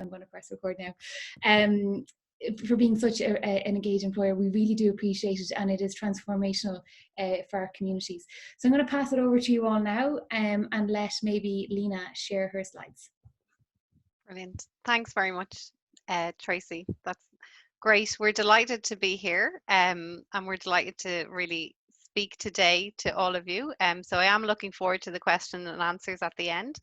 I'm going to press record now. For being such an engaged employer. We really do appreciate it, and it is transformational for our communities. So I'm going to pass it over to you all now, and let maybe Lena share her slides. Brilliant. Thanks very much, Tracy. That's great. We're delighted to be here, and we're delighted to really speak today to all of you. So I am looking forward to the question and answers at the end.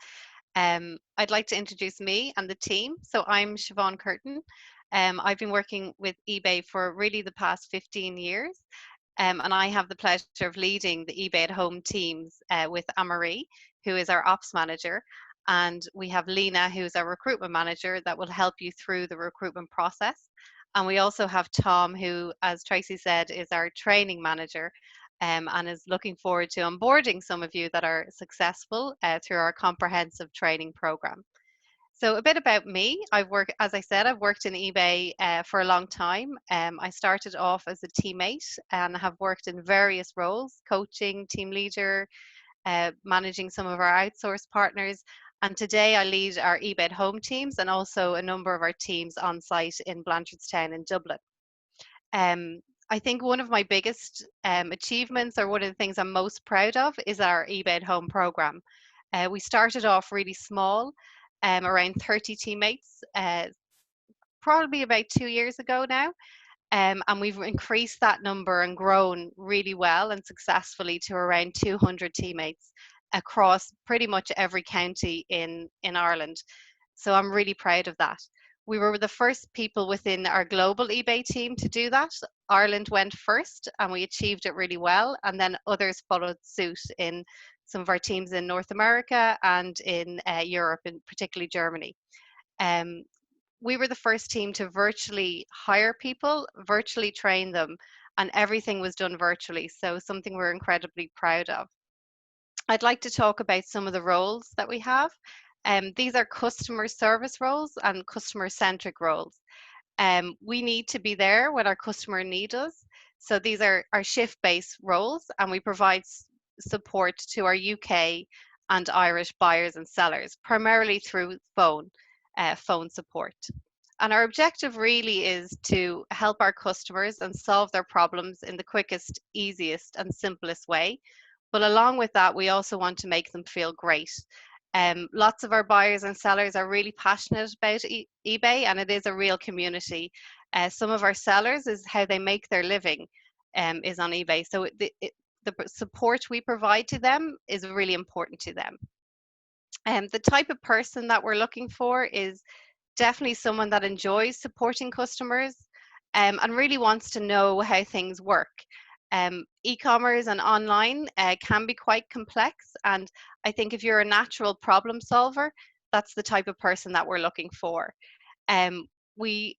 I'd like to introduce me and the team. So I'm Siobhan Curtin. I've been working with eBay for really the past 15 years, and I have the pleasure of leading the eBay at Home teams with Anne-Marie, who is our ops manager, and we have Lena, who's our recruitment manager, that will help you through the recruitment process. And we also have Tom, who, as Tracy said, is our training manager, and is looking forward to onboarding some of you that are successful through our comprehensive training program. So a bit about me. As I said, I've worked in eBay for a long time. I started off as a teammate and have worked in various roles: coaching, team leader, managing some of our outsourced partners. And today I lead our eBay at Home teams and also a number of our teams on site in Blanchardstown in Dublin. I think one of my biggest achievements, or one of the things I'm most proud of, is our eBay at Home program. We started off really small, around 30 teammates, probably about 2 years ago now. And we've increased that number and grown really well and successfully to around 200 teammates across pretty much every county in Ireland. So I'm really proud of that. We were the first people within our global eBay team to do that. Ireland went first and we achieved it really well, and then others followed suit in some of our teams in North America and in Europe, and particularly Germany. We were the first team to virtually hire people, virtually train them, and everything was done virtually. So something we're incredibly proud of. I'd like to talk about some of the roles that we have. These are customer service roles and customer-centric roles. We need to be there when our customer needs us. So these are our shift-based roles, and we provide support to our UK and Irish buyers and sellers, primarily through phone support. And our objective really is to help our customers and solve their problems in the quickest, easiest, and simplest way. But along with that, we also want to make them feel great. Lots of our buyers and sellers are really passionate about eBay, and it is a real community. Some of our sellers is how they make their living, is on eBay. So the support we provide to them is really important to them. The type of person that we're looking for is definitely someone that enjoys supporting customers, and really wants to know how things work. E-commerce and online can be quite complex, and I think if you're a natural problem solver, that's the type of person that we're looking for. We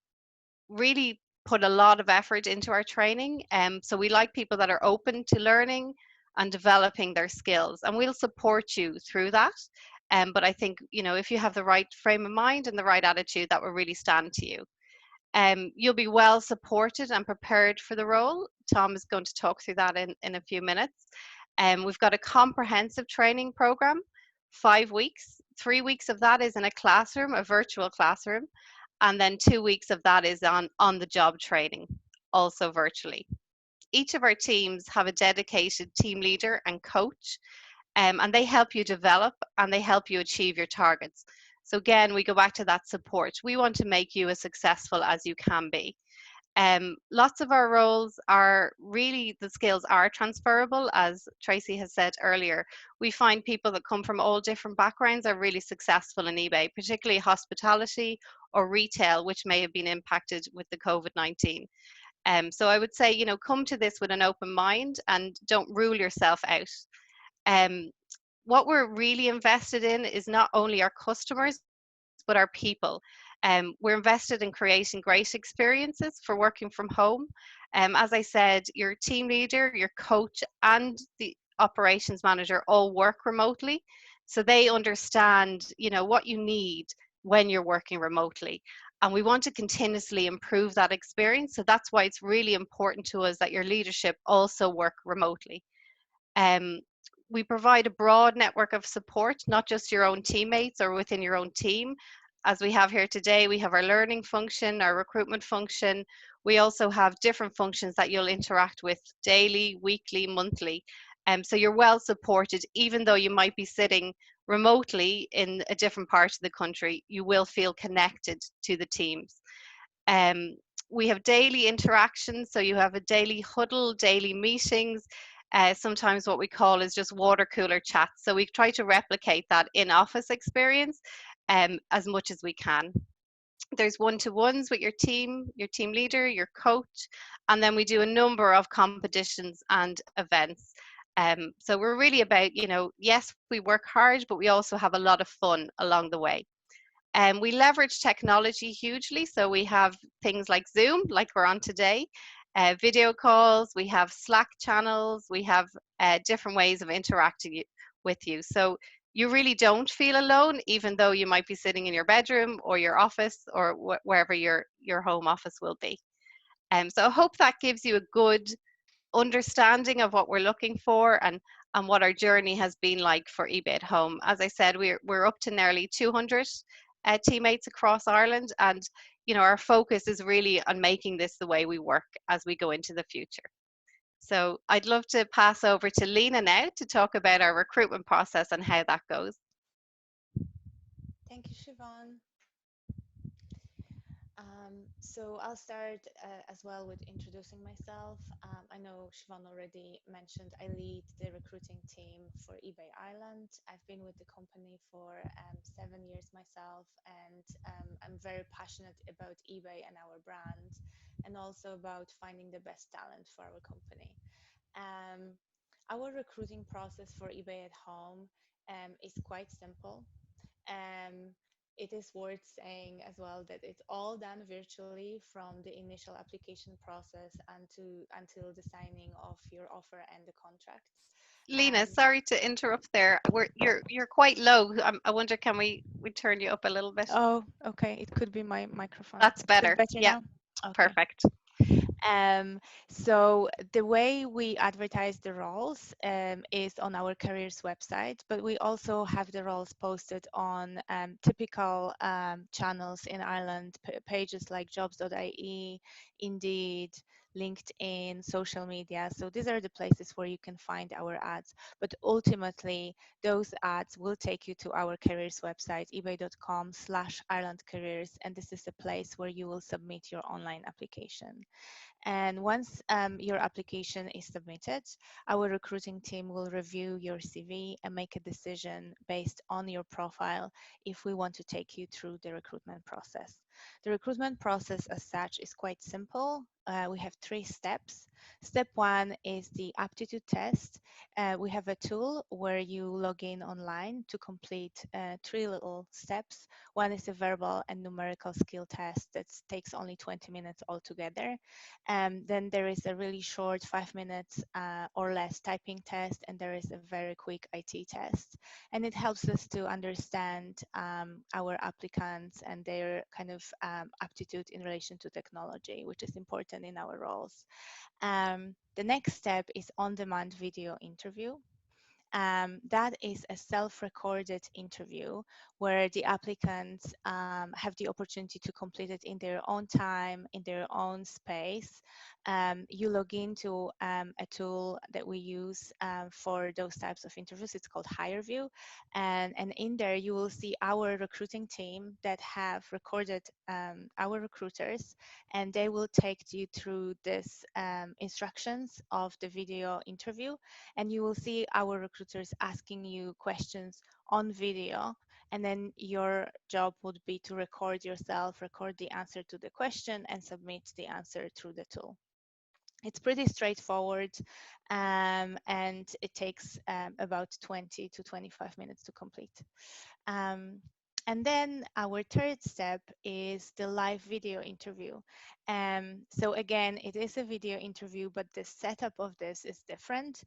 really put a lot of effort into our training, so we like people that are open to learning and developing their skills, and we'll support you through that. But I think, if you have the right frame of mind and the right attitude, that will really stand to you. You'll be well supported and prepared for the role. Tom is going to talk through that in a few minutes. We've got a comprehensive training program, 5 weeks. 3 weeks of that is in a classroom, a virtual classroom, and then 2 weeks of that is on the job training, also virtually. Each of our teams have a dedicated team leader and coach, and they help you develop and they help you achieve your targets. So again, we go back to that support. We want to make you as successful as you can be. Lots of our roles are really, the skills are transferable, as Tracy has said earlier. We find people that come from all different backgrounds are really successful in eBay, particularly hospitality or retail, which may have been impacted with the COVID-19. So I would say, come to this with an open mind and don't rule yourself out. What we're really invested in is not only our customers, but our people. We're invested in creating great experiences for working from home. As I said, your team leader, your coach, and the operations manager all work remotely. So they understand, what you need when you're working remotely. And we want to continuously improve that experience. So that's why it's really important to us that your leadership also work remotely. We provide a broad network of support, not just your own teammates or within your own team, as we have here today, we have our learning function, our recruitment function. We also have different functions that you'll interact with daily, weekly, monthly. So you're well supported, even though you might be sitting remotely in a different part of the country, you will feel connected to the teams. Um, we have daily interactions, so you have a daily huddle, daily meetings. Sometimes what we call is just water cooler chats. So we try to replicate that in office experience as much as we can. There's one-to-ones with your team leader, your coach, and then we do a number of competitions and events. So we're really about, yes, we work hard, but we also have a lot of fun along the way. We leverage technology hugely. So we have things like Zoom, like we're on today, video calls, we have Slack channels, we have different ways of interacting with you. So you really don't feel alone, even though you might be sitting in your bedroom or your office or wherever your home office will be. So I hope that gives you a good understanding of what we're looking for and what our journey has been like for eBay at Home. As I said, we're up to nearly 200 teammates across Ireland, and our focus is really on making this the way we work as we go into the future. So I'd love to pass over to Lena now to talk about our recruitment process and how that goes. Thank you, Siobhan. So I'll start as well with introducing myself. I know Siobhan already mentioned I lead the recruiting team for eBay Ireland. I've been with the company for 7 years myself, and I'm very passionate about eBay and our brand, and also about finding the best talent for our company. Um, our recruiting process for eBay at Home is quite simple. Um, it is worth saying as well that it's all done virtually from the initial application process and until the signing of your offer and the contract. Lena, Um, sorry to interrupt there. You're quite low. I wonder, can we turn you up a little bit? oh, okay. It could be my microphone. That's Is it better. better Yeah, now? Okay. perfect. Um, so the way we advertise the roles is on our careers website, but we also have the roles posted on typical channels in Ireland, pages like jobs.ie, Indeed, LinkedIn, social media. So these are the places where you can find our ads. But ultimately, those ads will take you to our careers website, ebay.com/Ireland careers, and this is the place where you will submit your online application. And once your application is submitted, our recruiting team will review your CV and make a decision based on your profile if we want to take you through the recruitment process. The recruitment process as such is quite simple. We have 3 steps. Step 1 is the aptitude test. We have a tool where you log in online to complete 3 little steps. One is a verbal and numerical skill test that takes only 20 minutes altogether. Then there is a really short 5 minutes or less typing test, and there is a very quick IT test. And it helps us to understand our applicants and their kind of aptitude in relation to technology, which is important in our roles. The next step is on-demand video interview. That is a self-recorded interview where the applicants have the opportunity to complete it in their own time, in their own space. You log into a tool that we use for those types of interviews. It's called HireView. And in there, you will see our recruiting team that have recorded our recruiters, and they will take you through this instructions of the video interview, and you will see our recruiters asking you questions on video, and then your job would be to record yourself, record the answer to the question, and submit the answer through the tool. It's pretty straightforward, and it takes about 20 to 25 minutes to complete. Um, and then our third step is the live video interview. So again, it is a video interview, but the setup of this is different.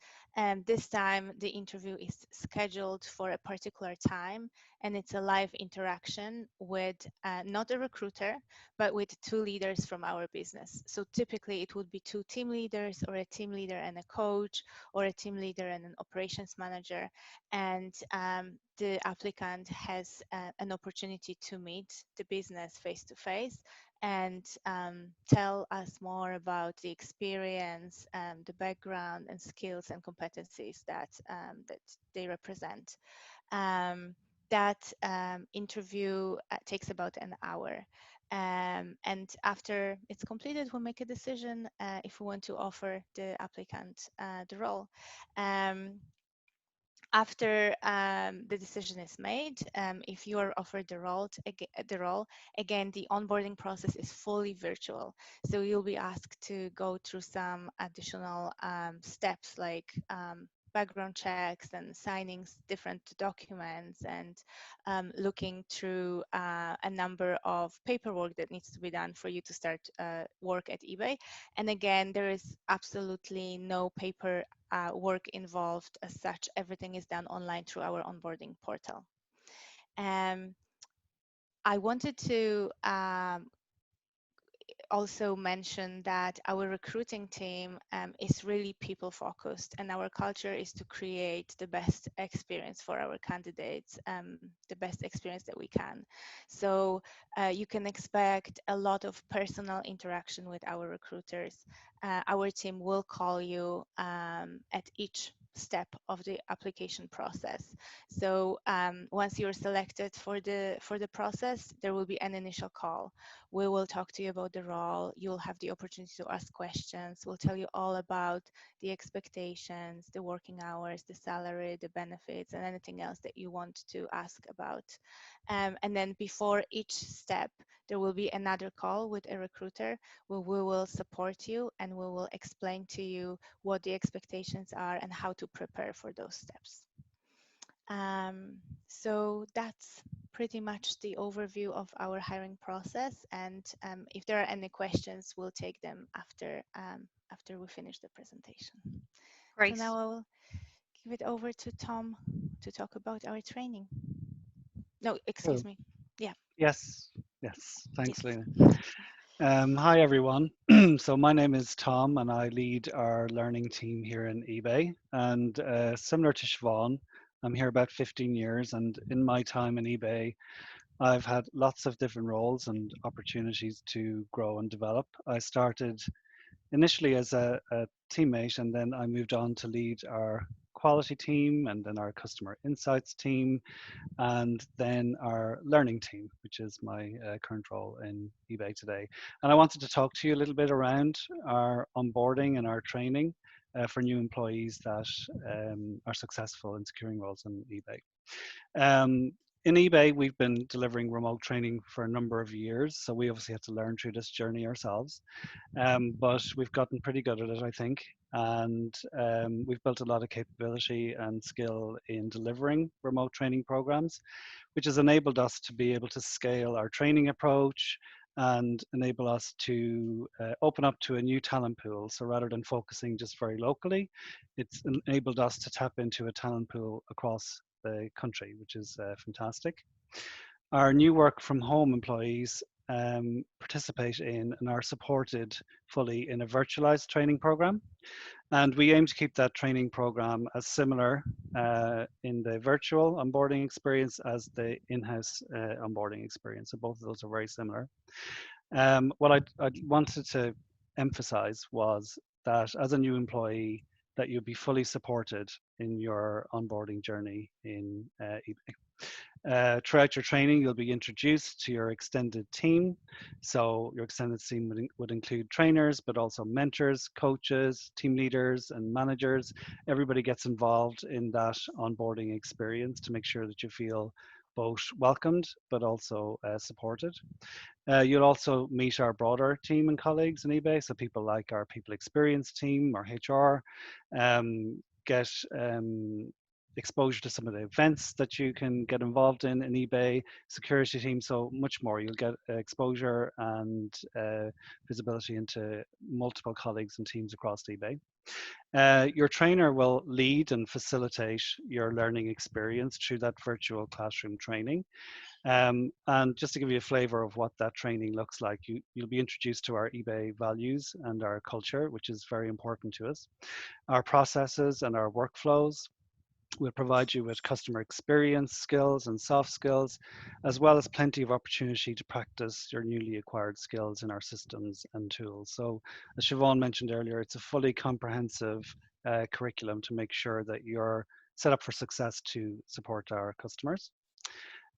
This time the interview is scheduled for a particular time, and it's a live interaction with not a recruiter, but with two leaders from our business. So typically it would be two team leaders, or a team leader and a coach, or a team leader and an operations manager. And the applicant has an opportunity to meet the business face to face and tell us more about the experience, the background and skills and competencies that that they represent. That interview takes about an hour. And after it's completed, we'll make a decision if we want to offer the applicant the role. After the decision is made, if you are offered the role, again, the onboarding process is fully virtual. So you'll be asked to go through some additional steps like background checks and signing different documents, and looking through a number of paperwork that needs to be done for you to start work at eBay. And again, there is absolutely no paper work involved as such. Everything is done online through our onboarding portal. I wanted to also mention that our recruiting team is really people focused, and our culture is to create the best experience for our candidates, the best experience that we can. So you can expect a lot of personal interaction with our recruiters. Our team will call you at each step of the application process. So once you're selected for the process, there will be an initial call. We will talk to you about the role. You'll have the opportunity to ask questions. We'll tell you all about the expectations, the working hours, the salary, the benefits, and anything else that you want to ask about. And then before each step, there will be another call with a recruiter where we will support you and we will explain to you what the expectations are and how to prepare for those steps. So that's pretty much the overview of our hiring process. And if there are any questions, we'll take them after after we finish the presentation. Great. So now I will give it over to Tom to talk about our training. No, excuse me. Yeah. Yes. Thanks, Yes. Lena. Hi, everyone. So my name is Tom, and I lead our learning team here in eBay. And similar to Siobhan, I'm here about 15 years, and in my time in eBay, I've had lots of different roles and opportunities to grow and develop. I started initially as a teammate, and then I moved on to lead our quality team, and then our customer insights team, and then our learning team, which is my current role in eBay today. And I wanted to talk to you a little bit around our onboarding and our training for new employees that are successful in securing roles in eBay. In eBay, we've been delivering remote training for a number of years, so we obviously had to learn through this journey ourselves. But we've gotten pretty good at it, I think, and we've built a lot of capability and skill in delivering remote training programs, which has enabled us to be able to scale our training approach and enable us to open up to a new talent pool. So rather than focusing just very locally, it's enabled us to tap into a talent pool across the country, which is fantastic. Our new work from home employees participate in and are supported fully in a virtualized training program. And we aim to keep that training program as similar in the virtual onboarding experience as the in-house onboarding experience. So both of those are very similar. What I wanted to emphasize was that as a new employee, that you'll be fully supported in your onboarding journey in eBay. Throughout your training, you'll be introduced to your extended team. So your extended team would include trainers, but also mentors, coaches, team leaders, and managers. Everybody gets involved in that onboarding experience to make sure that you feel both welcomed, but also supported. You'll also meet our broader team and colleagues in eBay, so people like our people experience team or HR, get exposure to some of the events that you can get involved in eBay, security team, so much more. You'll get exposure and visibility into multiple colleagues and teams across eBay. Your trainer will lead and facilitate your learning experience through that virtual classroom training. And just to give you a flavor of what that training looks like, you'll be introduced to our eBay values and our culture, which is very important to us, our processes and our workflows. We'll provide you with customer experience skills and soft skills, as well as plenty of opportunity to practice your newly acquired skills in our systems and tools. So as Siobhan mentioned earlier, it's a fully comprehensive curriculum to make sure that you're set up for success to support our customers.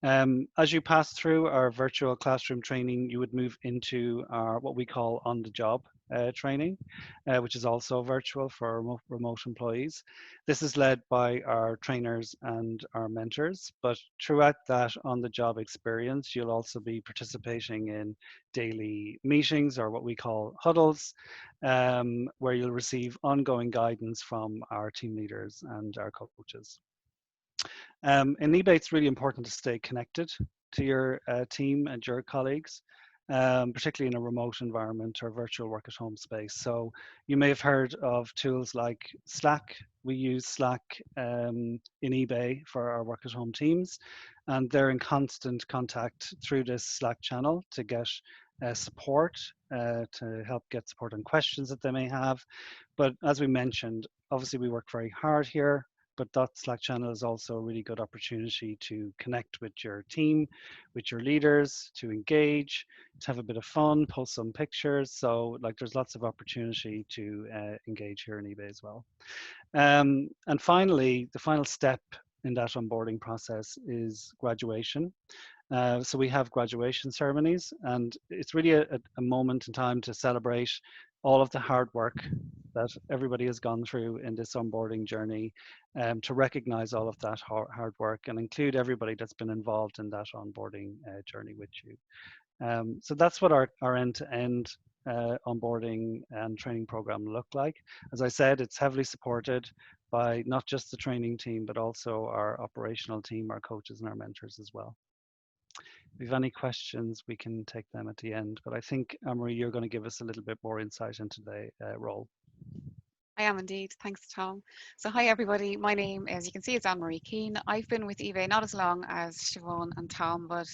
As you pass through our virtual classroom training, you would move into our what we call on-the-job training, which is also virtual for remote employees. This is led by our trainers and our mentors, but throughout that on-the-job experience, you'll also be participating in daily meetings, or what we call huddles, where you'll receive ongoing guidance from our team leaders and our coaches. In eBay, it's really important to stay connected to your team and your colleagues, particularly in a remote environment or virtual work at home space. So you may have heard of tools like Slack. We use Slack in eBay for our work at home teams, and they're in constant contact through this Slack channel to get support, to help get support on questions that they may have. But as we mentioned, obviously we work very hard here, but that Slack channel is also a really good opportunity to connect with your team, with your leaders, to engage, to have a bit of fun, post some pictures. So like there's lots of opportunity to engage here in eBay as well. And finally, the final step in that onboarding process is graduation. So we have graduation ceremonies, and it's really a moment in time to celebrate all of the hard work that everybody has gone through in this onboarding journey, to recognize all of that hard work and include everybody that's been involved in that onboarding journey with you. So that's what our end-to-end onboarding and training program look like. As I said, it's heavily supported by not just the training team, but also our operational team, our coaches and our mentors as well. If you have any questions, we can take them at the end. But I think, Anne-Marie, you're going to give us a little bit more insight into the role. I am indeed. Thanks, Tom. So hi, everybody. My name, as you can see, is Anne-Marie Keane. I've been with eBay not as long as Siobhan and Tom, but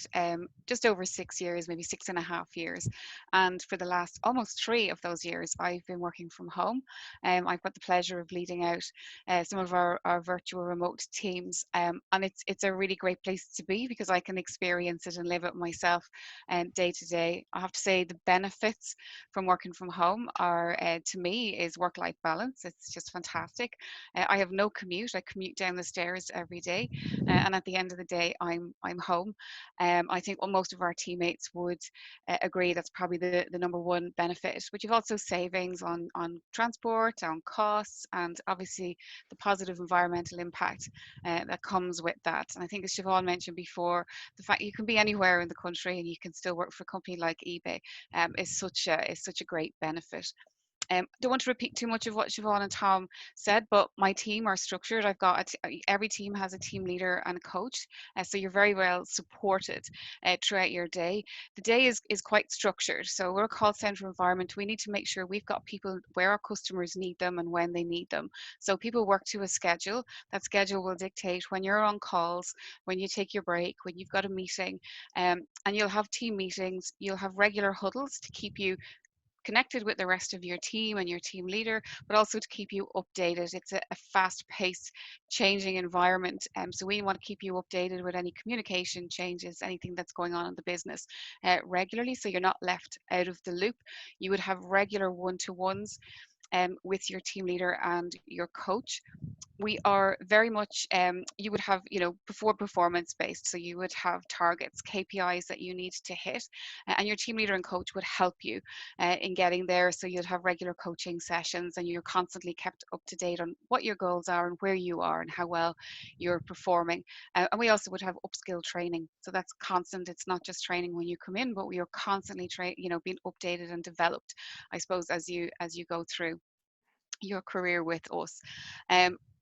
just over 6 years, maybe 6.5 years. And for the last almost 3 of those years, I've been working from home. I've got the pleasure of leading out some of our virtual remote teams. And it's a really great place to be because I can experience it and live it myself day to day. I have to say the benefits from working from home are, to me, is work-life balance. It's just fantastic. I have no commute. I commute down the stairs every day, and at the end of the day, I'm home. I think most of our teammates would agree that's probably the number one benefit. But you've also savings on transport, on costs, and obviously the positive environmental impact that comes with that. And I think, as Siobhan mentioned before, the fact you can be anywhere in the country and you can still work for a company like eBay is such a great benefit. Don't want to repeat too much of what Siobhan and Tom said, but my team are structured. I've got every team has a team leader and a coach, so you're very well supported throughout your day. The day is quite structured. So we're a call center environment. We need to make sure we've got people where our customers need them and when they need them. So people work to a schedule. That schedule will dictate when you're on calls, when you take your break, when you've got a meeting, and you'll have team meetings. You'll have regular huddles to keep you connected with the rest of your team and your team leader, but also to keep you updated. It's a fast-paced, changing environment, so we want to keep you updated with any communication changes, anything that's going on in the business regularly, so you're not left out of the loop. You would have regular one-to-ones with your team leader and your coach. We are very much, you would have, before performance based. So you would have targets, KPIs that you need to hit, and your team leader and coach would help you in getting there. So you'd have regular coaching sessions and you're constantly kept up to date on what your goals are and where you are and how well you're performing. And we also would have upskill training. So that's constant. It's not just training when you come in, but we are constantly being updated and developed, I suppose, as you go through your career with us.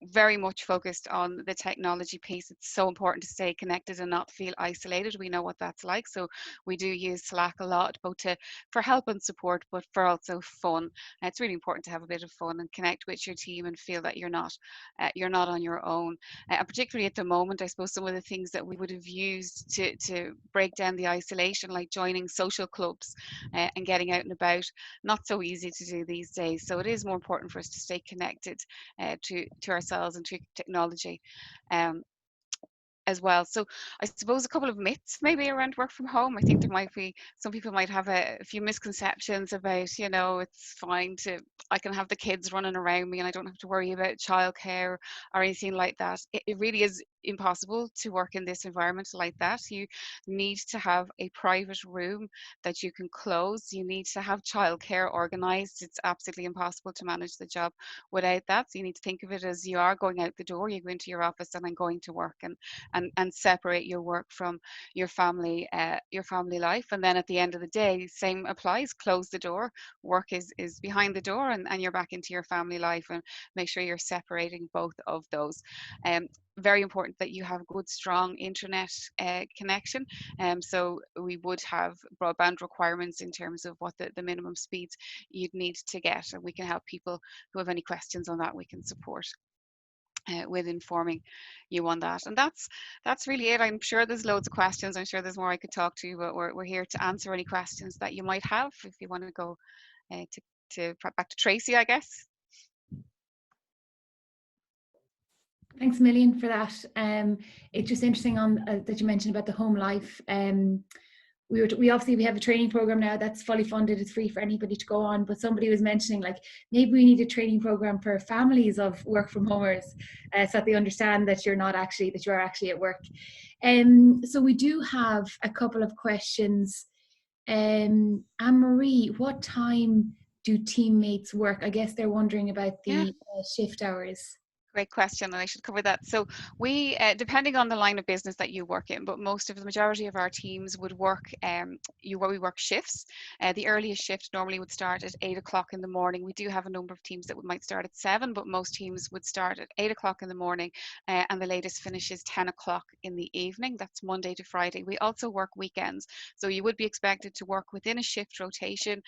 very much focused on the technology piece. It's so important to stay connected and not feel isolated. We know what that's like. So we do use Slack a lot, both for help and support, but for also fun. It's really important to have a bit of fun and connect with your team and feel that you're not on your own. And particularly at the moment, I suppose some of the things that we would have used to break down the isolation, like joining social clubs and getting out and about, not so easy to do these days. So it is more important for us to stay connected to ourselves and to technology. Um, as well. So I suppose a couple of myths maybe around work from home. I think there might be some people might have a few misconceptions about, it's fine I can have the kids running around me and I don't have to worry about childcare or anything like that. It really is impossible to work in this environment like that. You need to have a private room that you can close. You need to have childcare organized. It's absolutely impossible to manage the job without that. So you need to think of it as you are going out the door, you go into your office and I'm going to work, and separate your work from your family life. And then at the end of the day, same applies. Close the door. Work is behind the door, and you're back into your family life, and make sure you're separating both of those. Very important that you have good, strong internet connection. So we would have broadband requirements in terms of what the minimum speeds you'd need to get, and we can help people who have any questions on that. We can support with informing you on that. And that's really it. I'm sure there's loads of questions. I'm sure there's more I could talk to, but we're here to answer any questions that you might have. If you want to go to back to Tracy, I guess. Thanks a million for that. It's just interesting that you mentioned about the home life. We obviously have a training program now that's fully funded. It's free for anybody to go on. But somebody was mentioning, like, maybe we need a training program for families of work from homers, so that they understand that you are actually at work. So we do have a couple of questions. Anne-Marie, what time do teammates work? I guess they're wondering about the shift hours. Great question, and I should cover that. So we, depending on the line of business that you work in, but most of the majority of our teams would work, we work shifts. The earliest shift normally would start at 8 o'clock in the morning. We do have a number of teams that might start at 7, but most teams would start at 8 o'clock in the morning, and the latest finish is 10 o'clock in the evening. That's Monday to Friday. We also work weekends, so you would be expected to work within a shift rotation,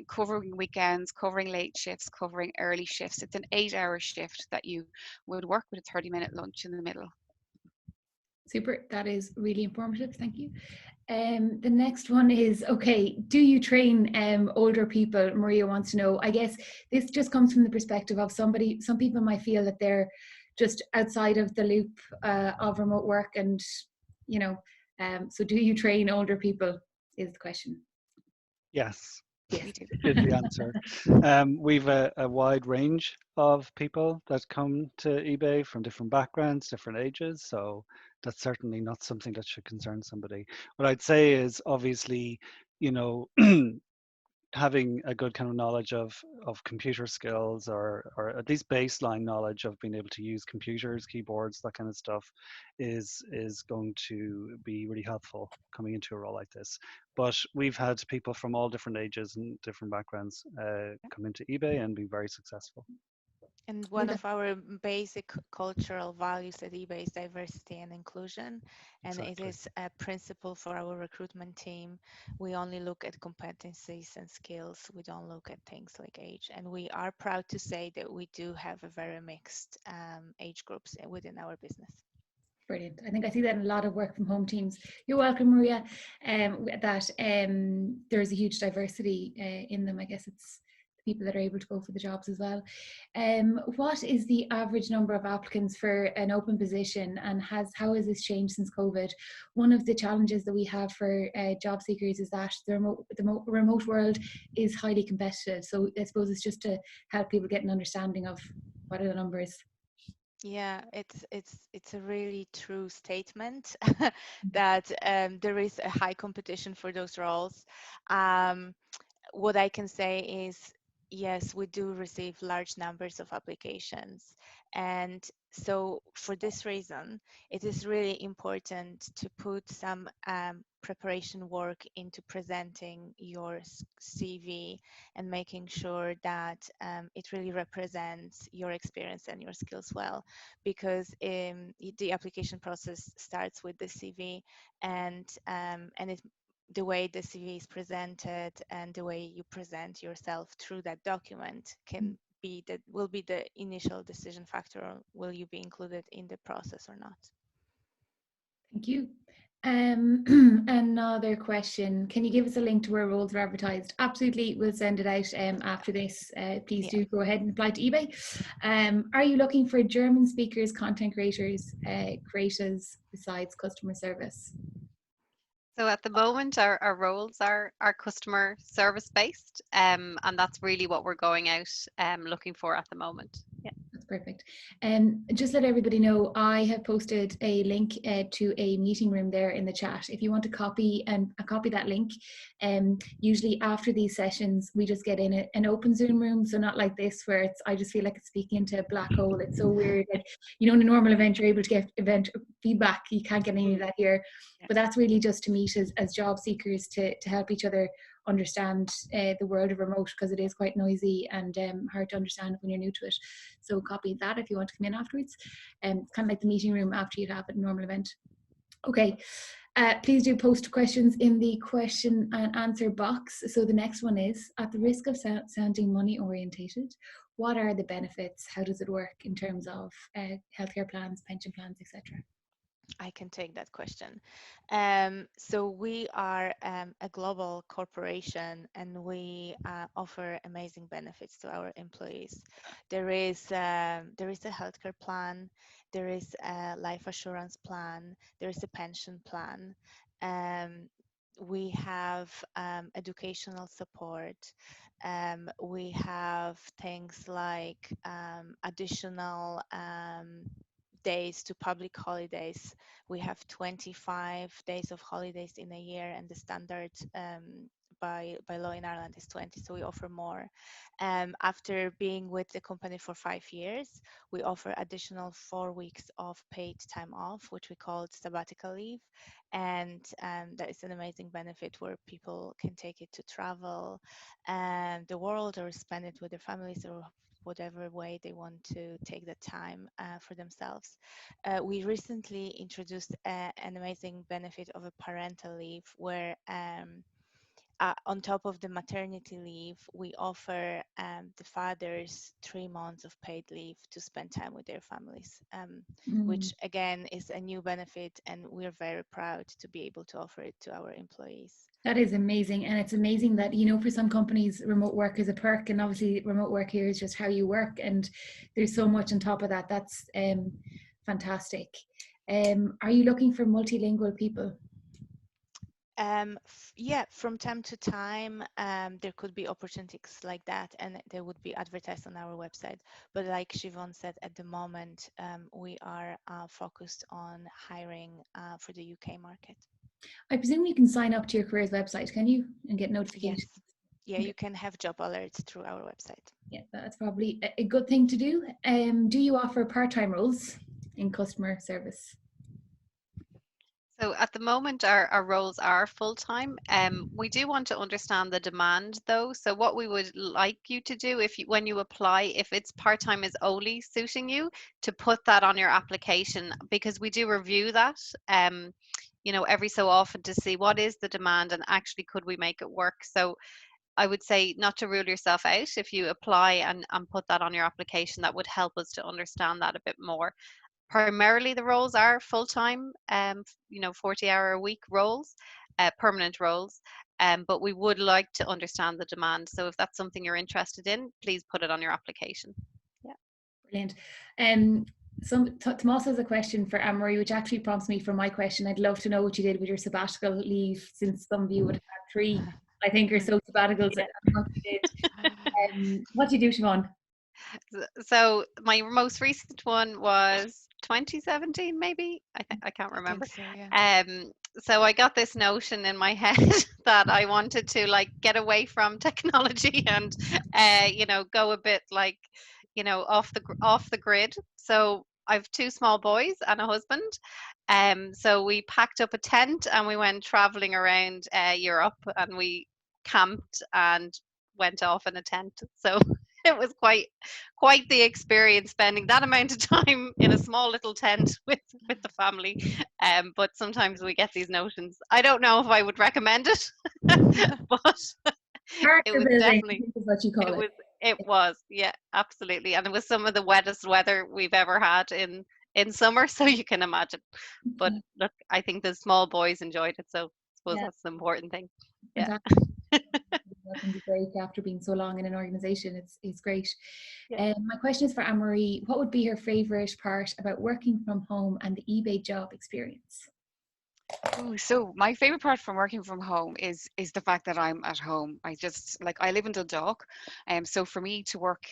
covering weekends, covering late shifts, covering early shifts. It's an 8-hour shift that you would work with a 30-minute lunch in the middle. Super, that is really informative, thank you. The next one is, okay, do you train older people? Maria wants to know. I guess this just comes from the perspective of some people might feel that they're just outside of the loop of remote work, and so do you train older people is the question. Yes. Yes. Is the answer. We've a wide range of people that come to eBay from different backgrounds, different ages, so that's certainly not something that should concern somebody. What I'd say is, obviously, having a good kind of knowledge of computer skills, or at least baseline knowledge of being able to use computers, keyboards, that kind of stuff is going to be really helpful coming into a role like this. But we've had people from all different ages and different backgrounds come into eBay and be very successful. And one of our basic cultural values at eBay is diversity and inclusion. And Exactly. It is a principle for our recruitment team. We only look at competencies and skills. We don't look at things like age. And we are proud to say that we do have a very mixed age groups within our business. Brilliant. I think I see that in a lot of work from home teams. You're welcome, Maria. That there's a huge diversity in them. I guess it's the people that are able to go for the jobs as well. What is the average number of applicants for an open position, and how has this changed since COVID? One of the challenges that we have for job seekers is that the remote world is highly competitive. So I suppose it's just to help people get an understanding of what are the numbers. Yeah, it's a really true statement that there is a high competition for those roles. What I can say is, yes, we do receive large numbers of applications, and So for this reason, it is really important to put some preparation work into presenting your CV and making sure that it really represents your experience and your skills well, because the application process starts with the CV, and the way the CV is presented and the way you present yourself through that document will be the initial decision factor on will you be included in the process or not. Thank you. Another question. Can you give us a link to where roles are advertised? Absolutely. We'll send it out after this. Please do go ahead and apply to eBay. Are you looking for German speakers, content creators, creators besides customer service? So at the moment, our roles are customer service based, and that's really what we're going out looking for at the moment. Yeah. That's perfect. Just let everybody know, I have posted a link to a meeting room there in the chat. If you want to copy that link, usually after these sessions, we just get in an open Zoom room. So not like this, where I just feel like it's speaking into a black hole. It's so weird. Like, in a normal event, you're able to get event feedback. You can't get any of that here. But that's really just to meet as job seekers to help each other understand the world of remote, because it is quite noisy and hard to understand when you're new to it. So copy that if you want to come in afterwards. It's kind of like the meeting room after you'd have a normal event. Okay, please do post questions in the question and answer box. So the next one is, at the risk of sounding money orientated, what are the benefits? How does it work in terms of healthcare plans, pension plans, etc.? I can take that question. So we are a global corporation, and we offer amazing benefits to our employees. There is a healthcare plan, there is a life assurance plan, there is a pension plan. We have educational support. We have things like additional days to public holidays. We have 25 days of holidays in a year, and the standard by law in Ireland is 20, so we offer more. After being with the company for 5 years, we offer additional 4 weeks of paid time off, which we call sabbatical leave, and that is an amazing benefit where people can take it to travel the world or spend it with their families or whatever way they want to take the time for themselves. We recently introduced an amazing benefit of a parental leave where on top of the maternity leave, we offer the fathers 3 months of paid leave to spend time with their families, which again is a new benefit, and we're very proud to be able to offer it to our employees. That is amazing. And it's amazing that, for some companies, remote work is a perk, and obviously remote work here is just how you work. And there's so much on top of that. That's fantastic. Are you looking for multilingual people? Yeah, from time to time, there could be opportunities like that, and they would be advertised on our website. But like Siobhan said, at the moment, we are focused on hiring for the UK market. I presume you can sign up to your careers website, can you? And get notifications? Yes. Yeah, you can have job alerts through our website. Yeah, that's probably a good thing to do. Do you offer part-time roles in customer service? So at the moment, our roles are full-time. We do want to understand the demand though. So what we would like you to do when you apply, if it's part-time is only suiting you, to put that on your application, because we do review that every so often to see what is the demand and actually could we make it work. So I would say not to rule yourself out. If you apply and put that on your application, that would help us to understand that a bit more. Primarily the roles are full-time, 40-hour-a-week roles, permanent roles, but we would like to understand the demand. So if that's something you're interested in, please put it on your application. Yeah. Brilliant. Tomas has a question for Anne-Marie, which actually prompts me for my question. I'd love to know what you did with your sabbatical leave, since some of you would have had 3, I think, or so sabbaticals. Yeah. What you did. What did you do, Siobhan? So my most recent one was 2017, maybe. I can't remember. I think so, yeah. So I got this notion in my head that I wanted to get away from technology and go a bit off the grid. So I've two small boys and a husband. So we packed up a tent and we went traveling around Europe, and we camped and went off in a tent. So it was quite the experience spending that amount of time in a small little tent with the family. But sometimes we get these notions. I don't know if I would recommend it, but it Character was building, I definitely think is what you call it it. was it was yeah, absolutely. And it was some of the wettest weather we've ever had in summer, so you can imagine. But Okay. look, I think the small boys enjoyed it, so I suppose Yeah, that's the important thing. Yeah. fantastic. Welcome to break after being so long in an organization. It's great. Yeah. My question is for Anne-Marie. What would be her favorite part about working from home and the eBay job experience? Ooh, so my favorite part from working from home is the fact that I'm at home. I just like I live in Dundalk, so for me to work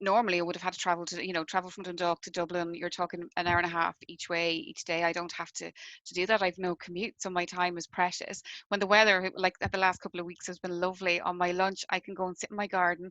normally I would have had to travel to, travel from Dundalk to Dublin. You're talking an hour and a half each way each day. I don't have to do that. I've no commute, so my time is precious. When the weather, like at the last couple of weeks, has been lovely, on my lunch I can go and sit in my garden.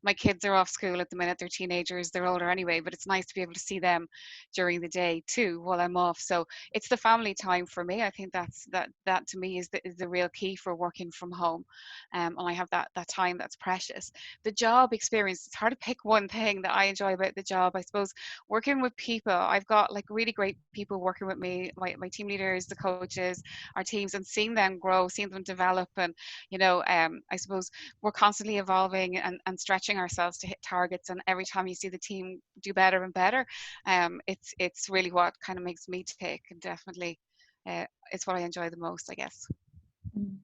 My kids are off school at the minute. They're teenagers. They're older anyway, but it's nice to be able to see them during the day too while I'm off. So it's the family time for me. I think that to me is the real key for working from home, and I have that time that's precious. The job experience, it's hard to pick one thing that I enjoy about the job. I suppose working with people, I've got like really great people working with me, my team leaders, the coaches, our teams, and seeing them grow, seeing them develop. And I suppose we're constantly evolving and stretching ourselves to hit targets, and every time you see the team do better and better, it's really what kind of makes me tick, and definitely it's what I enjoy the most, I guess.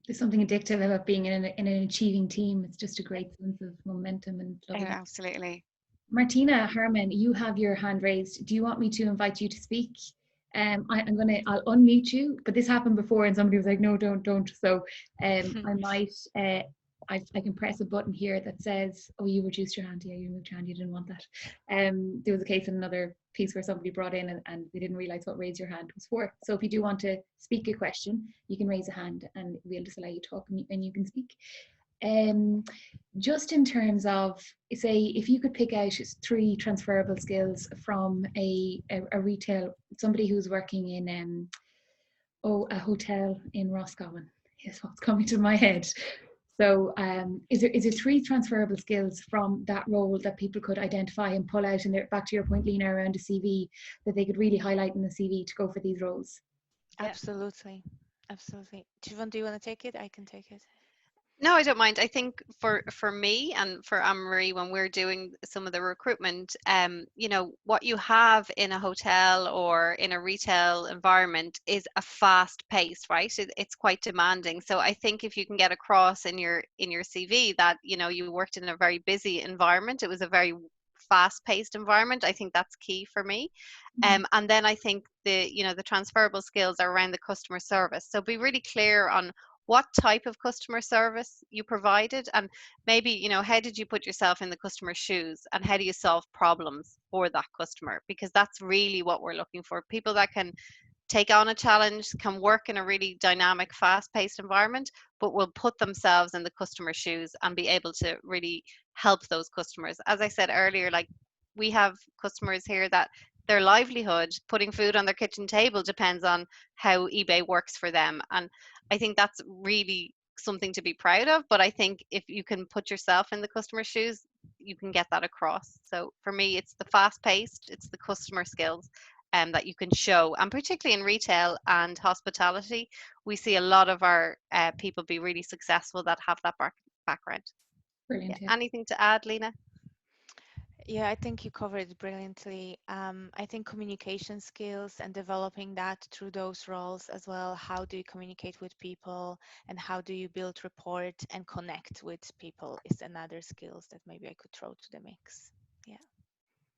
There's something addictive about being in an achieving team. It's just a great sense of momentum and loving it. Absolutely. Martina Harmon, you have your hand raised. Do you want me to invite you to speak? I'll unmute you, but this happened before and somebody was like, no, don't. So I might, I can press a button here that says, oh, you reduced your hand. Yeah, you moved your hand. You didn't want that. There was a case in another piece where somebody brought in and they didn't realize what raise your hand was for. So if you do want to speak a question, you can raise a hand and we'll just allow you to talk and you can speak. Just in terms of, say, if you could pick out 3 transferable skills from a retail, somebody who's working in a hotel in Roscommon, is what's coming to my head. So is there 3 transferable skills from that role that people could identify and pull out, and back to your point, Lena, around a CV, that they could really highlight in the CV to go for these roles? Absolutely. Siobhan, do you want to take it? I can take it. No, I don't mind. I think for me and for Anne-Marie, when we're doing some of the recruitment, what you have in a hotel or in a retail environment is a fast paced, right? It's quite demanding. So I think if you can get across in your CV that, you worked in a very busy environment, it was a very fast paced environment, I think that's key for me. And then I think the transferable skills are around the customer service. So be really clear on what type of customer service you provided, and maybe how did you put yourself in the customer's shoes, and how do you solve problems for that customer, because that's really what we're looking for. People that can take on a challenge, can work in a really dynamic, fast-paced environment, but will put themselves in the customer's shoes and be able to really help those customers. As I said earlier, like, we have customers here that their livelihood, putting food on their kitchen table, depends on how eBay works for them. And I think that's really something to be proud of. But I think if you can put yourself in the customer's shoes, you can get that across. So for me, it's the fast paced, it's the customer skills that you can show. And particularly in retail and hospitality, we see a lot of our people be really successful that have that background. Brilliant. Yeah. Anything to add, Lena? Yeah, I think you covered it brilliantly. I think communication skills and developing that through those roles as well. How do you communicate with people, and how do you build rapport and connect with people is another skills that maybe I could throw to the mix. Yeah.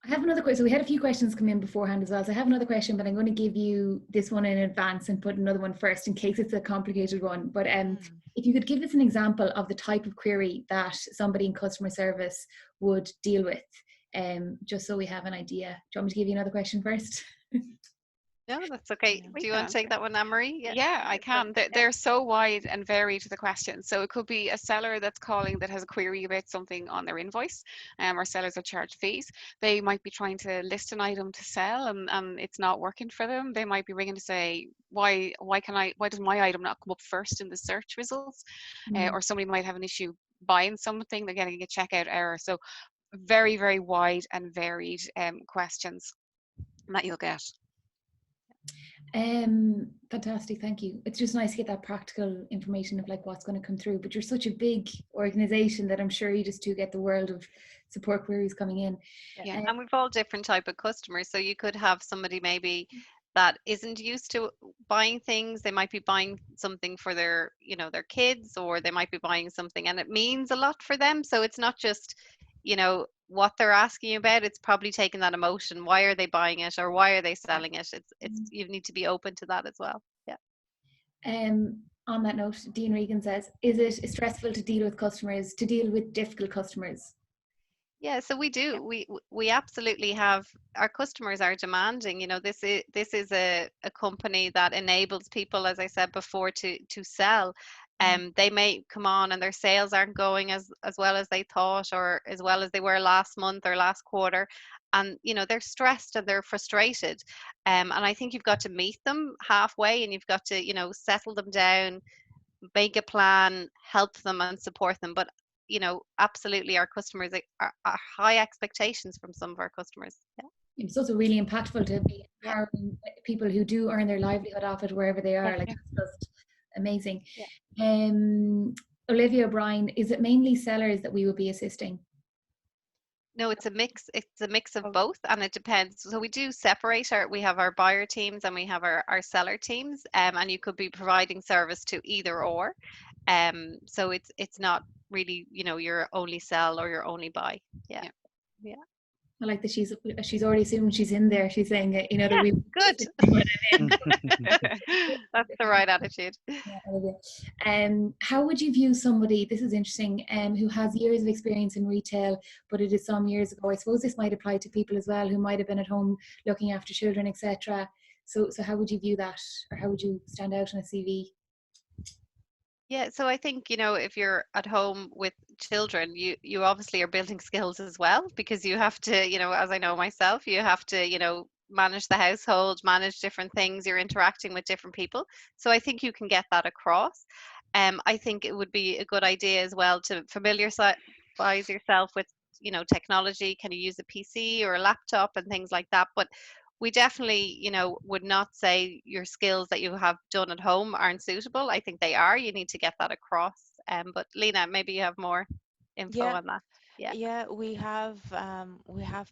I have another question. So we had a few questions come in beforehand as well. So I have another question, but I'm going to give you this one in advance and put another one first in case it's a complicated one. But if you could give us an example of the type of query that somebody in customer service would deal with, just so we have an idea. Do you want me to give you another question first? No, that's okay. Yeah. Do you want to take that one, Anne-Marie? Yeah. Yeah, I can. They're so wide and varied, the questions. So it could be a seller that's calling that has a query about something on their invoice, or sellers that charge fees. They might be trying to list an item to sell, and it's not working for them. They might be ringing to say, why does my item not come up first in the search results? Or somebody might have an issue buying something, they're getting a checkout error. So very, very wide and varied questions that you'll get. Fantastic, thank you. It's just nice to get that practical information of like what's going to come through. But you're such a big organization that I'm sure you just do get the world of support queries coming in. Yeah. And we've all different type of customers. So you could have somebody maybe that isn't used to buying things. They might be buying something for their, you know, their kids, or they might be buying something and it means a lot for them. So it's not just, you know, what they're asking you about. It's probably taking that emotion. Why are they buying it, or why are they selling it? It's you need to be open to that as well. Yeah. On that note, Dean Regan says, is it stressful to deal with difficult customers? Yeah, so we do. We absolutely have. Our customers are demanding. You know, this is a company that enables people, as I said before, to sell. They may come on and their sales aren't going as well as they thought, or as well as they were last month or last quarter, and you know they're stressed and they're frustrated. And I think you've got to meet them halfway, and you've got to, you know, settle them down, make a plan, help them and support them. But you know, absolutely, our customers are high expectations from some of our customers. Yeah. It's also really impactful to be empowering people who do earn their livelihood off it wherever they are. Yeah. Like, that's just amazing. Yeah. Olivia O'Brien, is it mainly sellers that we will be assisting? No, it's a mix. It's a mix of both, and it depends. So we do separate we have our buyer teams and we have our seller teams, and you could be providing service to either or. So it's not really, you know, your only sell or your only buy. Yeah. Yeah. Yeah. I like that she's already assuming she's in there. She's saying, you know, that we Good. That's the right attitude. How would you view somebody, this is interesting, who has years of experience in retail, but it is some years ago? I suppose this might apply to people as well who might have been at home looking after children, etc. So how would you view that, or how would you stand out on a CV? Yeah, so I think, you know, if you're at home with children, you obviously are building skills as well, because you have to, you know, as I know myself, you have to, you know, manage the household, manage different things, you're interacting with different people. So I think you can get that across. I think it would be a good idea as well to familiarize yourself with, you know, technology. Can you use a PC or a laptop and things like that? But we definitely, you know, would not say your skills that you have done at home aren't suitable. I think they are. You need to get that across. But Lena, maybe you have more info Yeah. on that. Yeah. Yeah, we have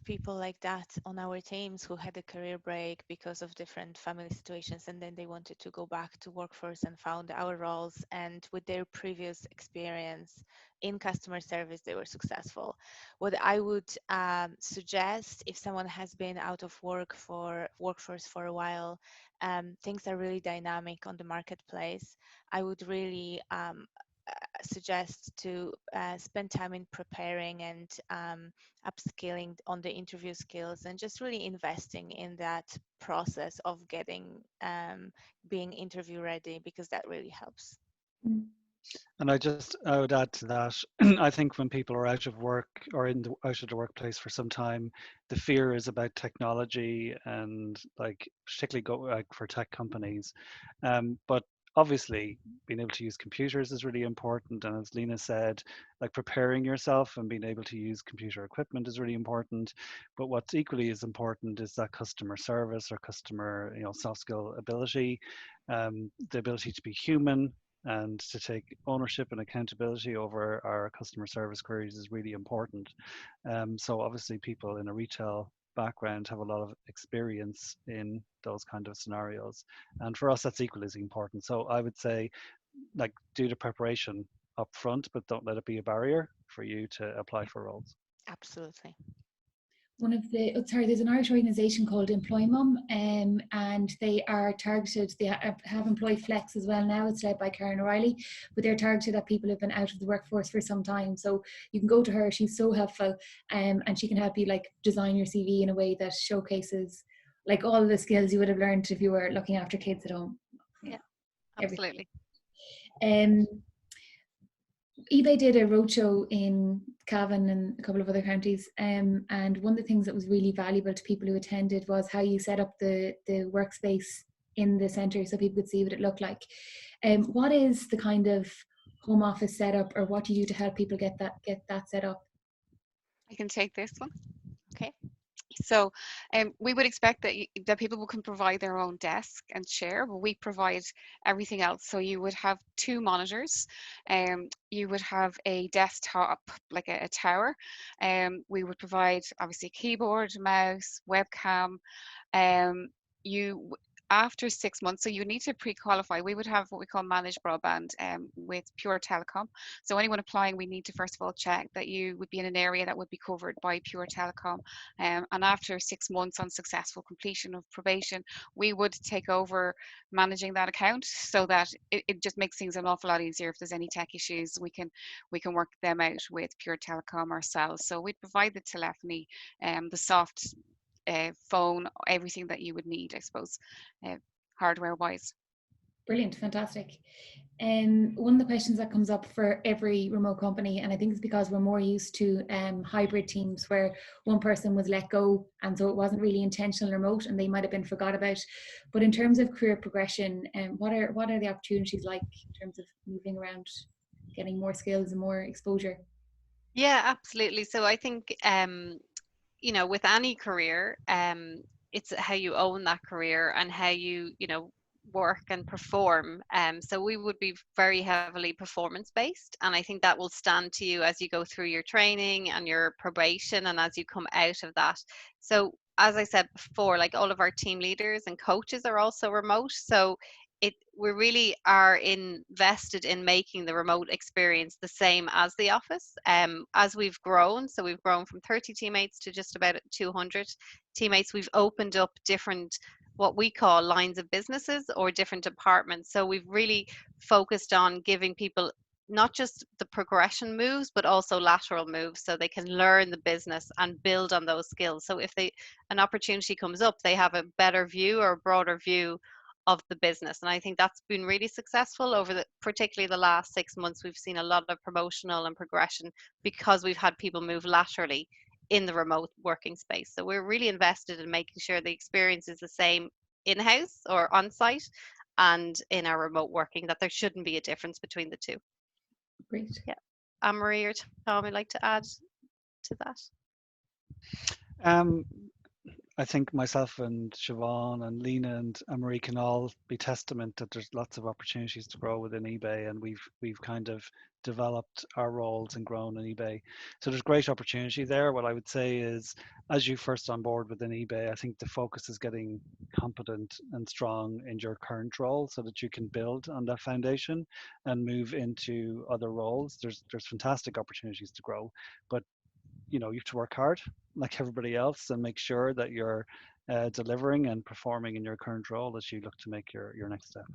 people like that on our teams who had a career break because of different family situations, and then they wanted to go back to workforce and found our roles, and with their previous experience in customer service, they were successful. What I would suggest, if someone has been out of workforce for a while, things are really dynamic on the marketplace. I would really suggest to spend time in preparing and upskilling on the interview skills, and just really investing in that process of getting being interview ready, because that really helps. And I would add to that, I think when people are out of work or out of the workplace for some time, the fear is about technology, and like particularly like for tech companies. But obviously being able to use computers is really important. And as Lena said, like preparing yourself and being able to use computer equipment is really important. But what's equally as important is that customer service or customer, you know, soft skill ability, the ability to be human and to take ownership and accountability over our customer service queries is really important. So obviously people in a retail background have a lot of experience in those kind of scenarios. And for us, that's equally as important. So I would say, like, do the preparation up front, but don't let it be a barrier for you to apply for roles. Absolutely. There's an Irish organisation called EmployMum, and they are targeted, they have Employee Flex as well now. It's led by Karen O'Reilly, but they're targeted at people who've been out of the workforce for some time. So you can go to her, she's so helpful, and she can help you like design your CV in a way that showcases like all the skills you would have learned if you were looking after kids at home. Yeah, Everything. absolutely. eBay did a roadshow in Cavan and a couple of other counties, and one of the things that was really valuable to people who attended was how you set up the workspace in the centre so people could see what it looked like. What is the kind of home office setup, or what do you do to help people get that set up? I can take this one. Okay. So we would expect that that people can provide their own desk and chair, but we provide everything else. So you would have 2 monitors, you would have a desktop, like a tower. We would provide obviously keyboard, mouse, webcam. You After 6 months, so you need to pre-qualify. We would have what we call managed broadband with Pure Telecom. So anyone applying, we need to first of all check that you would be in an area that would be covered by Pure Telecom. And after 6 months on successful completion of probation, we would take over managing that account, so that it just makes things an awful lot easier. If there's any tech issues, we can work them out with Pure Telecom ourselves. So we provide the telephony, the soft phone, everything that you would need, I suppose, hardware wise. Brilliant, fantastic. One of the questions that comes up for every remote company, and I think it's because we're more used to hybrid teams where one person was let go, and so it wasn't really intentional remote, and they might have been forgot about. But in terms of career progression, what are the opportunities like in terms of moving around, getting more skills and more exposure? Yeah, absolutely. So I think with any career, it's how you own that career and how you work and perform. So we would be very heavily performance based, and I think that will stand to you as you go through your training and your probation and as you come out of that. So as I said before, like all of our team leaders and coaches are also remote. So we really are invested in making the remote experience the same as the office. As we've grown, so we've grown from 30 teammates to just about 200 teammates, we've opened up different, what we call lines of businesses or different departments. So we've really focused on giving people not just the progression moves, but also lateral moves, so they can learn the business and build on those skills. So if an opportunity comes up, they have a better view or a broader view of the business. And I think that's been really successful over particularly the last 6 months. We've seen a lot of promotional and progression because we've had people move laterally in the remote working space. So we're really invested in making sure the experience is the same in-house or on-site and in our remote working, that there shouldn't be a difference between the two. Great. Yeah. Anne-Marie or Tom, would like to add to that? I think myself and Siobhan and Lena and Anne-Marie can all be testament that there's lots of opportunities to grow within eBay, and we've kind of developed our roles and grown in eBay. So there's great opportunity there. What I would say is, as you first on board within eBay, I think the focus is getting competent and strong in your current role so that you can build on that foundation and move into other roles. There's fantastic opportunities to grow, but you have to work hard like everybody else and make sure that you're delivering and performing in your current role as you look to make your next step.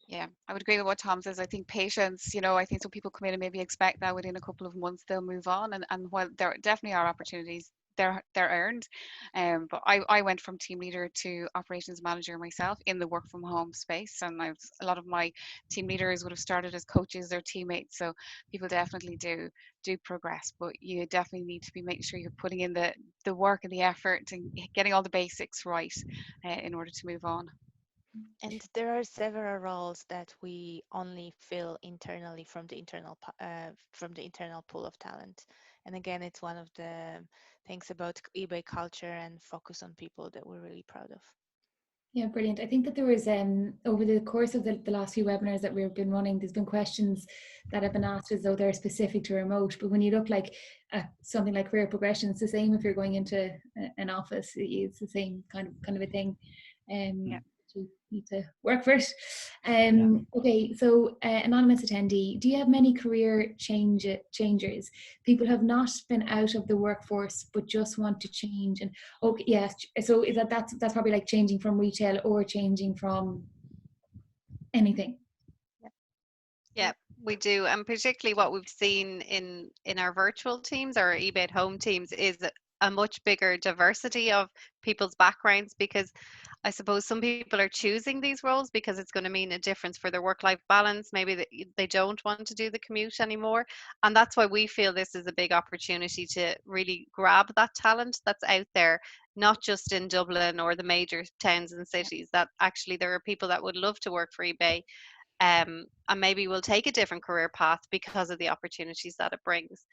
Yeah, I would agree with what Tom says. I think patience, I think some people come in and maybe expect that within a couple of months they'll move on. And while there definitely are opportunities, they're earned. But I went from team leader to operations manager myself in the work from home space. And a lot of my team leaders would have started as coaches or teammates. So people definitely do progress, but you definitely need to be making sure you're putting in the work and the effort and getting all the basics right in order to move on. And there are several roles that we only fill internally from the internal pool of talent. And again, it's one of the things about eBay culture and focus on people that we're really proud of. Yeah, brilliant. I think that there was, over the course of the last few webinars that we've been running, there's been questions that have been asked as though they're specific to remote. But when you look like something like career progression, it's the same if you're going into an office. It's the same kind of a thing. Yeah. You need to work for it. Okay, so anonymous attendee, do you have many career changers? People have not been out of the workforce but just want to change. And okay, yes. So is that's probably like changing from retail or changing from anything. Yeah, we do. And particularly what we've seen in our virtual teams, our eBay at home teams, is a much bigger diversity of people's backgrounds, because I suppose some people are choosing these roles because it's going to mean a difference for their work-life balance. Maybe they don't want to do the commute anymore. And that's why we feel this is a big opportunity to really grab that talent that's out there, not just in Dublin or the major towns and cities, that actually there are people that would love to work for eBay, and maybe will take a different career path because of the opportunities that it brings.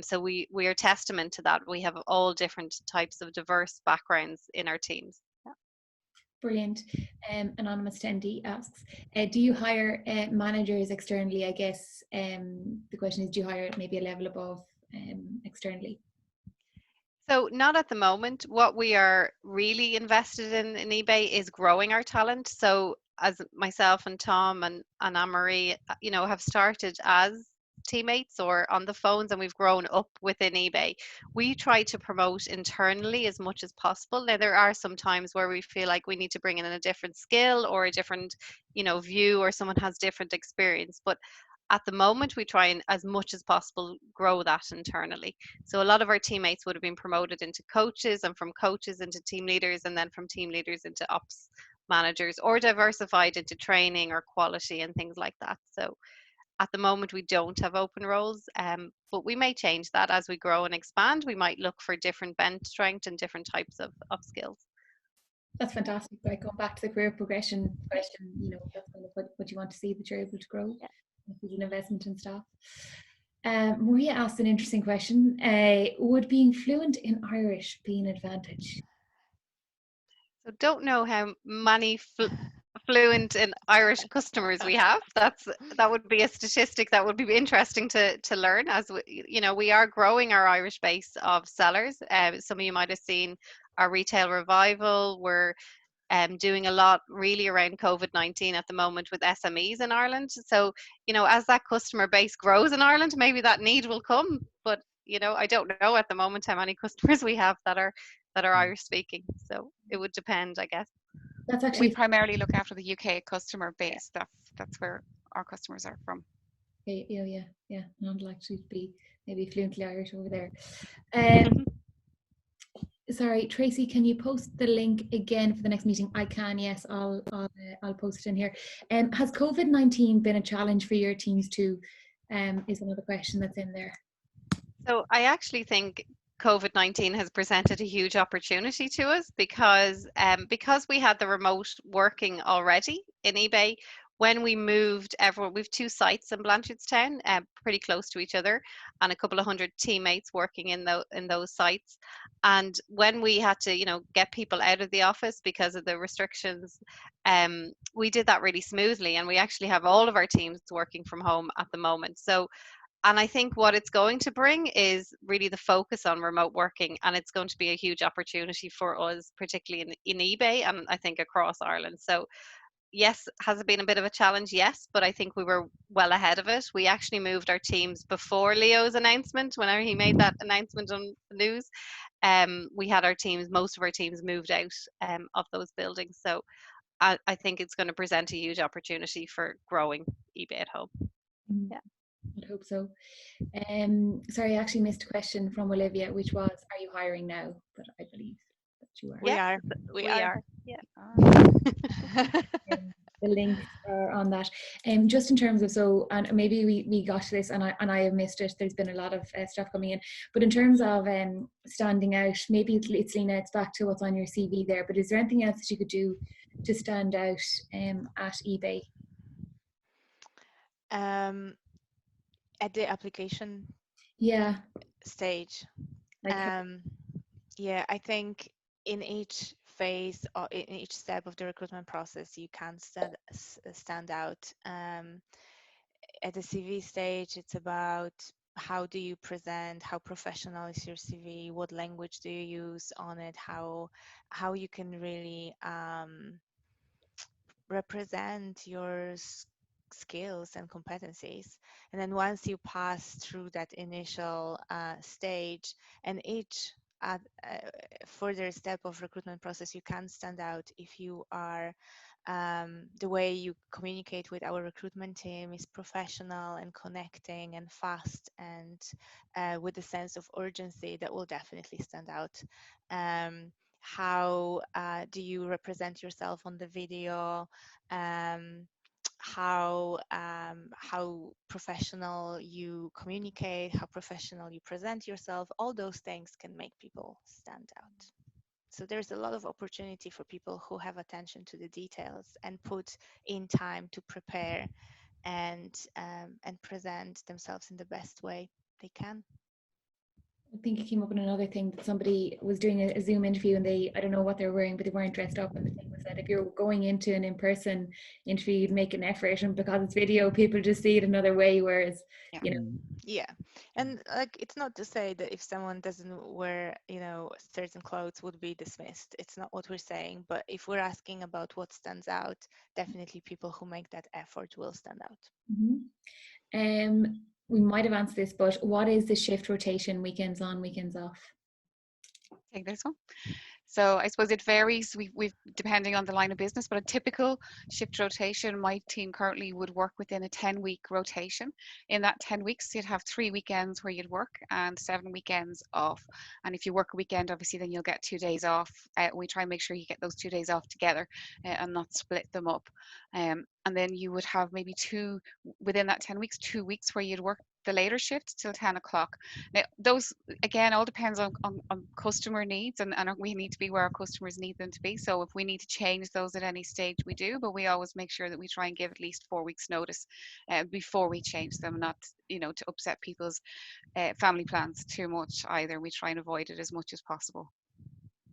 So we are testament to that. We have all different types of diverse backgrounds in our teams. Brilliant. Anonymous attendee asks, do you hire managers externally? I guess the question is, do you hire maybe a level above externally? So not at the moment. What we are really invested in eBay is growing our talent. So as myself and Tom and Anne-Marie, have started as teammates or on the phones, and we've grown up within eBay. We try to promote internally as much as possible. Now there are some times where we feel like we need to bring in a different skill or a different, view, or someone has different experience. But at the moment, we try and as much as possible grow that internally. So a lot of our teammates would have been promoted into coaches, and from coaches into team leaders, and then from team leaders into ops managers, or diversified into training or quality and things like that. So at the moment, we don't have open roles, but we may change that as we grow and expand. We might look for different bench strength and different types of skills. That's fantastic. Like, going back to the career progression question, that's kind of what you want to see, that you're able to grow. Yeah. With an investment in staff. Maria asked an interesting question. Would being fluent in Irish be an advantage? So don't know how many fluent in Irish customers we have. That would be a statistic that would be interesting to learn, as we are growing our Irish base of sellers. Some of you might have seen our retail revival. We're doing a lot really around COVID-19 at the moment with SMEs in Ireland. So, as that customer base grows in Ireland, maybe that need will come. But, I don't know at the moment how many customers we have that are Irish speaking. So it would depend, I guess. That's We actually primarily look after the UK customer base. That's where our customers are from. yeah. Not like to be maybe fluently Irish over there. Sorry, Tracy, can you post the link again for the next meeting? I can, yes, I'll post it in here. Has COVID-19 been a challenge for your teams too? Is another question that's in there. So I actually think COVID-19 has presented a huge opportunity to us, because we had the remote working already in eBay. When we moved, we've 2 sites in Blanchardstown, pretty close to each other, and a couple of hundred teammates working in those sites. And when we had to, get people out of the office because of the restrictions, we did that really smoothly, and we actually have all of our teams working from home at the moment. So, and I think what it's going to bring is really the focus on remote working, and it's going to be a huge opportunity for us, particularly in eBay, and I think across Ireland. So yes, has it been a bit of a challenge? Yes, but I think we were well ahead of it. We actually moved our teams before Leo's announcement. Whenever he made that announcement on the news, we had most of our teams moved out of those buildings. So I think it's going to present a huge opportunity for growing eBay at home. Yeah. I hope so. Sorry, I actually missed a question from Olivia, which was, are you hiring now? But I believe that you are. We are. Yeah. The links are on that. Just in terms of, and maybe we got to this and I have missed it. There's been a lot of stuff coming in, but in terms of standing out, maybe it's Lena, it's back to what's on your CV there, but is there anything else that you could do to stand out at eBay? At the application stage. Yeah, I think in each phase or in each step of the recruitment process, you can stand out. At the CV stage, it's about how do you present, how professional is your CV, what language do you use on it, how you can really represent your skills and competencies. And then once you pass through that initial stage, and each further step of recruitment process, you can stand out if you are the way you communicate with our recruitment team is professional and connecting and fast and with a sense of urgency, that will definitely stand out. How do you represent yourself on the video? How professional you communicate, how professional you present yourself, all those things can make people stand out. So there's a lot of opportunity for people who have attention to the details and put in time to prepare and present themselves in the best way they can. I think it came up in another thing that somebody was doing a Zoom interview and I don't know what they were wearing, but they weren't dressed up. And the thing was that if you're going into an in-person interview, you'd make an effort, and because it's video, people just see it another way. Whereas, you know, yeah, and like, it's not to say that if someone doesn't wear, certain clothes would be dismissed. It's not what we're saying. But if we're asking about what stands out, definitely people who make that effort will stand out. We might have answered this, but what is the shift rotation, weekends on, weekends off? Take this one. So I suppose it varies. We've depending on the line of business, but a typical shift rotation, my team currently would work within a 10-week rotation. In that 10 weeks, you'd have 3 weekends where you'd work and 7 weekends off. And if you work a weekend, obviously, then you'll get 2 days off. We try and make sure you get those 2 days off together and not split them up. And then you would have maybe within that 10 weeks, 2 weeks where you'd work the later shift till 10 o'clock. Now, those, again, all depends on customer needs, and we need to be where our customers need them to be. So if we need to change those at any stage, we do, but we always make sure that we try and give at least 4 weeks notice before we change them, not, to upset people's family plans too much either. We try and avoid it as much as possible.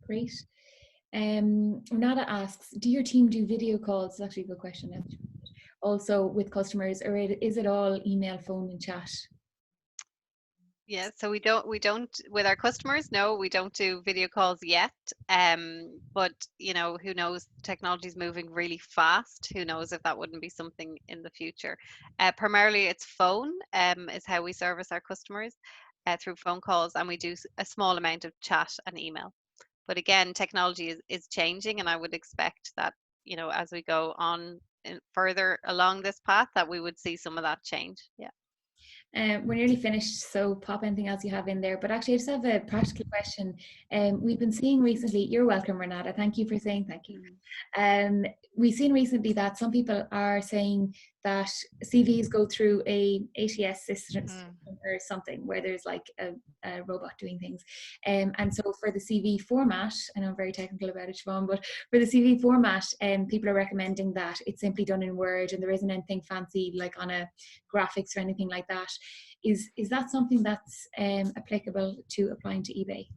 Great. Renata asks, do your team do video calls? It's actually a good question. Also with customers, or is it all email, phone and chat? Yeah, so we don't with our customers, no, we don't do video calls yet. But who knows? Technology is moving really fast. Who knows if that wouldn't be something in the future? Primarily, it's phone is how we service our customers through phone calls, and we do a small amount of chat and email. But again, technology is changing, and I would expect that as we go on further along this path, that we would see some of that change. Yeah. We're nearly finished, so pop anything else you have in there. But actually, I just have a practical question. We've been seeing recently, you're welcome, Renata. Thank you for saying thank you. We've seen recently that some people are saying that CVs go through a ATS system or something where there's like a robot doing things. And so for the CV format, I know I'm very technical about it, Siobhan, but for the CV format, people are recommending that it's simply done in Word and there isn't anything fancy like on a graphics or anything like that. Is that something that's applicable to applying to eBay?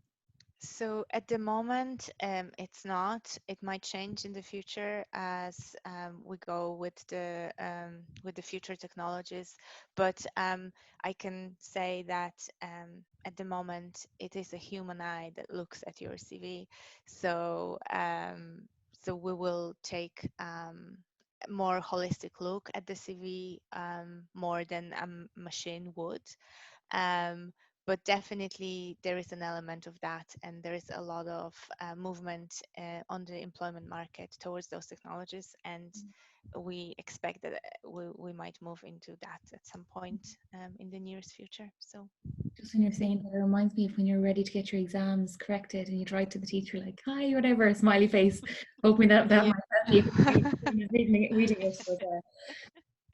So at the moment, it's not. It might change in the future as we go with the future technologies. But I can say that at the moment, it is a human eye that looks at your CV. So so we will take more holistic look at the CV more than a machine would. But definitely there is an element of that, and there is a lot of movement on the employment market towards those technologies, and we expect that we might move into that at some point in the nearest future. So just when you're saying that, it reminds me of when you're ready to get your exams corrected and you write to the teacher like, hi, whatever, smiley face, hoping that might help you reading it. But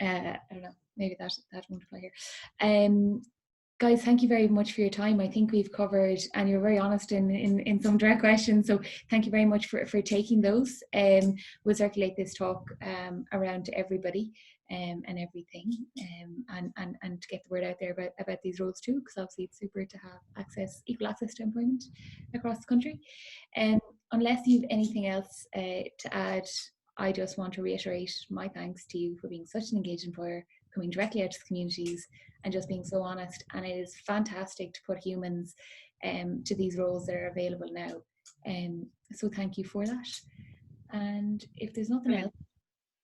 I don't know, maybe that won't apply here. Guys, thank you very much for your time. I think we've covered, and you're very honest in some direct questions, so thank you very much for taking those. We'll circulate this talk around to everybody and everything, and to get the word out there about these roles too, because obviously it's super to have equal access to employment across the country. Unless you've anything else to add, I just want to reiterate my thanks to you for being such an engaged employer, coming directly out to the communities and just being so honest. And it is fantastic to put humans to these roles that are available now. So thank you for that. And if there's nothing else,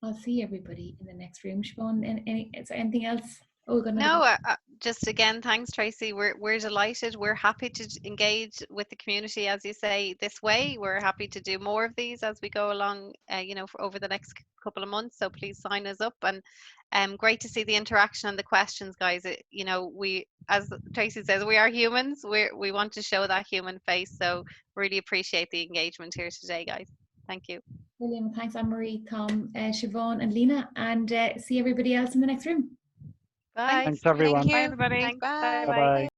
I'll see everybody in the next room. Siobhan, is there anything else? Oh, no, just again, thanks, Tracy. We're delighted. We're happy to engage with the community, as you say, this way. We're happy to do more of these as we go along, for over the next couple of months. So please sign us up, and great to see the interaction and the questions, guys. We, as Tracy says, we are humans. We want to show that human face. So really appreciate the engagement here today, guys. Thank you. William, thanks, Anne-Marie, Tom, Siobhan, and Lena, and see everybody else in the next room. Bye. Thanks, everyone. Thank Bye, you. everybody. Thanks. Bye. Bye-bye.